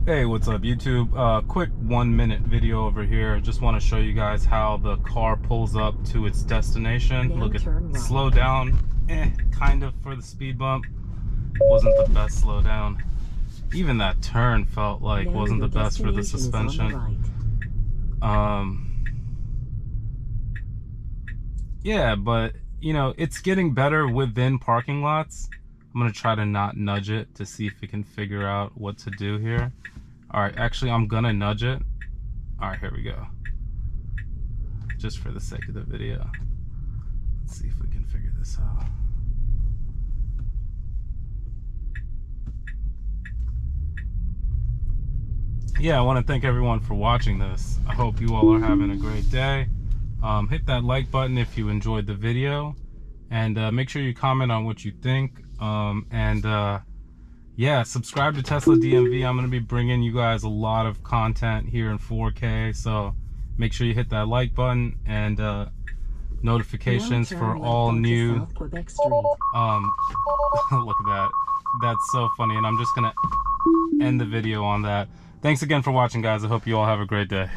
Hey, what's up YouTube? Quick 1-minute video over here. Just want to show you guys how the car pulls up to its destination. Then Look at right. slow down, kind of for the speed bump. Wasn't the best slow down. Even that turn felt like Now wasn't the your best for the destination is on the suspension. right. Yeah, but you know, it's getting better within parking lots. I'm gonna try to not nudge it to see if it can figure out what to do here. All right, actually, I'm gonna nudge it. All right, here we go. Just for the sake of the video. Let's see if we can figure this out. Yeah, I want to thank everyone for watching this. I hope you all are having a great day. Hit that like button if you enjoyed the video, and make sure you comment on what you think. Yeah, subscribe to Tesla DMV. I'm going to be bringing you guys a lot of content here in 4K, so make sure you hit that like button and notifications for all new look at that. That's so funny, and I'm just going to end the video on that. Thanks again for watching, guys. I hope you all have a great day.